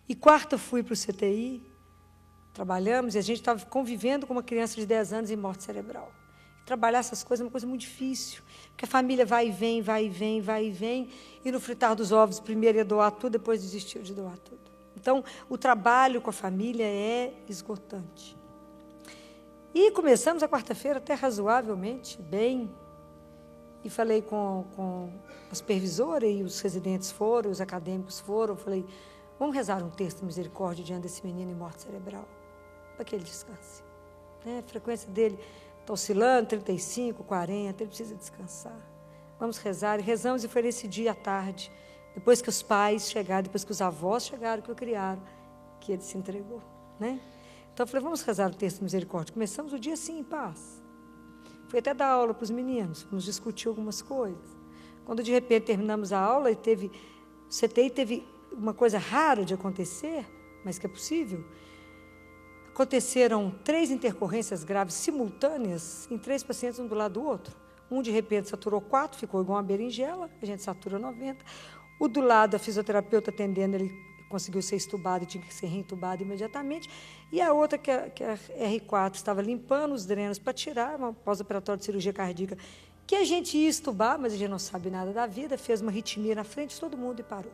E quarta fui para o CTI, trabalhamos, e a gente estava convivendo com uma criança de 10 anos em morte cerebral. Trabalhar essas coisas é uma coisa muito difícil, porque a família vai e vem, vai e vem, vai e vem, e no fritar dos ovos, primeiro ia doar tudo, depois desistiu de doar tudo. Então, o trabalho com a família é esgotante. E começamos a quarta-feira até razoavelmente bem, e falei com a supervisora, e os residentes foram, os acadêmicos foram, falei, vamos rezar um texto de misericórdia diante desse menino em morte cerebral, para que ele descanse. A frequência dele está oscilando, 35, 40, ele precisa descansar. Vamos rezar, e rezamos, e foi nesse dia à tarde, depois que os pais chegaram, depois que os avós chegaram, que o criaram, que ele se entregou, né? Então eu falei, vamos rezar o texto de misericórdia. Começamos o dia assim, em paz. Fui até dar aula para os meninos, vamos discutir algumas coisas. Quando de repente terminamos a aula, o CTI teve uma coisa rara de acontecer, mas que é possível. Aconteceram 3 intercorrências graves simultâneas em 3 pacientes, um do lado do outro. Um, de repente, saturou 4, ficou igual uma berinjela, a gente satura 90. O do lado, a fisioterapeuta atendendo, ele conseguiu ser estubado e tinha que ser reentubado imediatamente. E a outra, que a R4, estava limpando os drenos para tirar, uma pós-operatória de cirurgia cardíaca, que a gente ia estubar, mas a gente não sabe nada da vida, fez uma arritmia na frente de todo mundo e parou.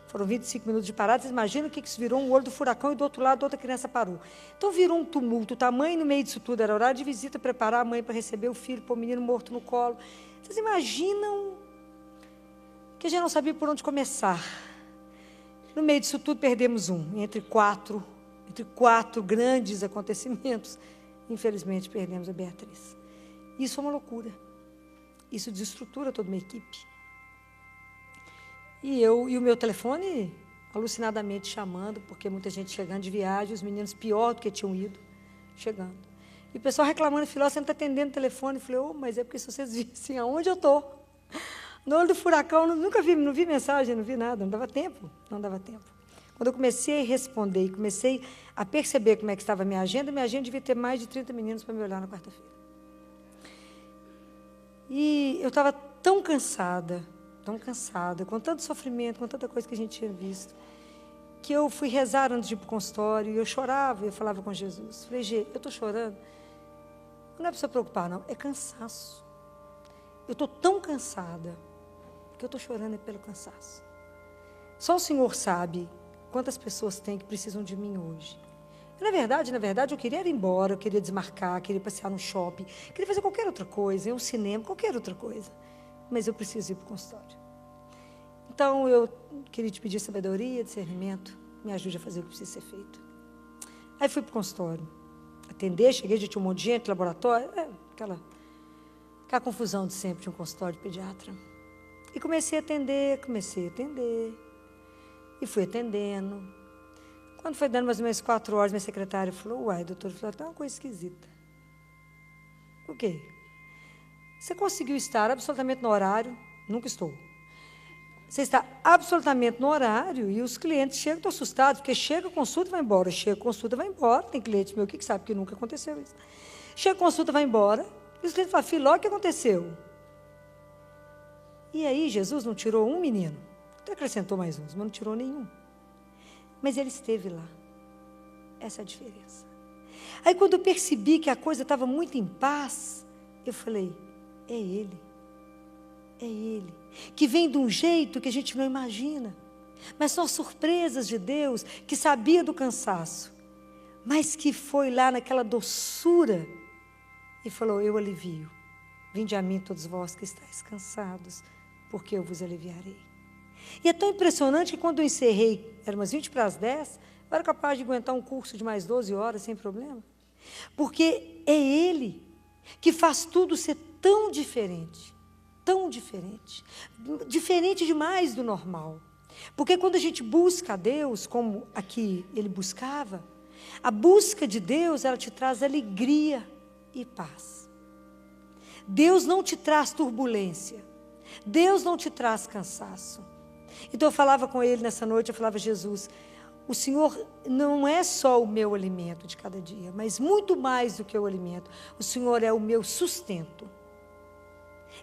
Foram 25 minutos de parada, vocês imaginam o que isso virou um olho do furacão, e do outro lado, outra criança parou. Então, virou um tumulto, o tamanho no meio disso tudo, era horário de visita, preparar a mãe para receber o filho, pôr o menino morto no colo. Vocês imaginam que a gente não sabia por onde começar. No meio disso tudo, perdemos entre quatro grandes acontecimentos. Infelizmente, perdemos a Beatriz. Isso é uma loucura. Isso desestrutura toda uma equipe. E o meu telefone, alucinadamente chamando, porque muita gente chegando de viagem, os meninos pior do que tinham ido, chegando. E o pessoal reclamando, filho, você não está atendendo o telefone. Eu falei, mas é porque se vocês vissem aonde eu estou. No olho do furacão, não vi mensagem, não vi nada, não dava tempo. Quando eu comecei a responder e comecei a perceber como é que estava a minha agenda devia ter mais de 30 meninos para me olhar na quarta-feira. E eu estava tão cansada, com tanto sofrimento, com tanta coisa que a gente tinha visto, que eu fui rezar antes de ir para o consultório, e eu chorava, eu falava com Jesus. Falei, Gê, eu estou chorando, não é para você preocupar, não, é cansaço. Eu estou tão cansada, que eu estou chorando pelo cansaço. Só o Senhor sabe quantas pessoas tem que precisam de mim hoje. E, na verdade, eu queria ir embora, eu queria desmarcar, queria passear no shopping, queria fazer qualquer outra coisa, ir ao cinema, qualquer outra coisa. Mas eu preciso ir para o consultório. Então, eu queria te pedir sabedoria, discernimento, me ajude a fazer o que precisa ser feito. Aí fui para o consultório, atender, cheguei, já tinha um monte de gente, laboratório, aquela confusão de sempre de um consultório de pediatra. E comecei a atender, e fui atendendo. Quando foi dando mais ou menos 4 horas, minha secretária falou, doutor, tem uma coisa esquisita. O quê? Você conseguiu estar absolutamente no horário? Nunca estou. Você está absolutamente no horário e os clientes chegam, estão assustados, porque chega a consulta e vai embora, tem cliente meu que sabe que nunca aconteceu isso. Chega a consulta, vai embora, e os clientes falam, filho, olha o que aconteceu. E aí Jesus não tirou um menino, até acrescentou mais uns, mas não tirou nenhum. Mas ele esteve lá. Essa é a diferença. Aí quando eu percebi que a coisa estava muito em paz, eu falei, é Ele, que vem de um jeito que a gente não imagina, mas são surpresas de Deus, que sabia do cansaço, mas que foi lá naquela doçura e falou, eu alivio, vinde a mim todos vós que estáis cansados, porque eu vos aliviarei. E é tão impressionante que quando eu encerrei, eram umas 20 para as 10, eu era capaz de aguentar um curso de mais 12 horas sem problema, porque é Ele que faz tudo ser tão diferente demais do normal. Porque quando a gente busca a Deus, como aqui ele buscava, a busca de Deus, ela te traz alegria e paz. Deus não te traz turbulência, Deus não te traz cansaço. Então eu falava com ele nessa noite, eu falava, Jesus, o Senhor não é só o meu alimento de cada dia, mas muito mais do que o alimento, o Senhor é o meu sustento.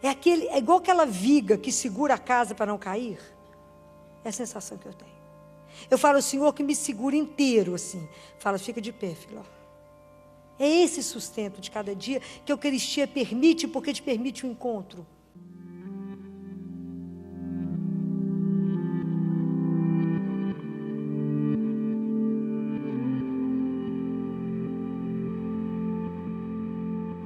É igual aquela viga que segura a casa para não cair. É a sensação que eu tenho. Eu falo, o Senhor que me segura inteiro, assim. Fala, fica de pé, filho. É esse sustento de cada dia que a Eucaristia permite, porque te permite o encontro.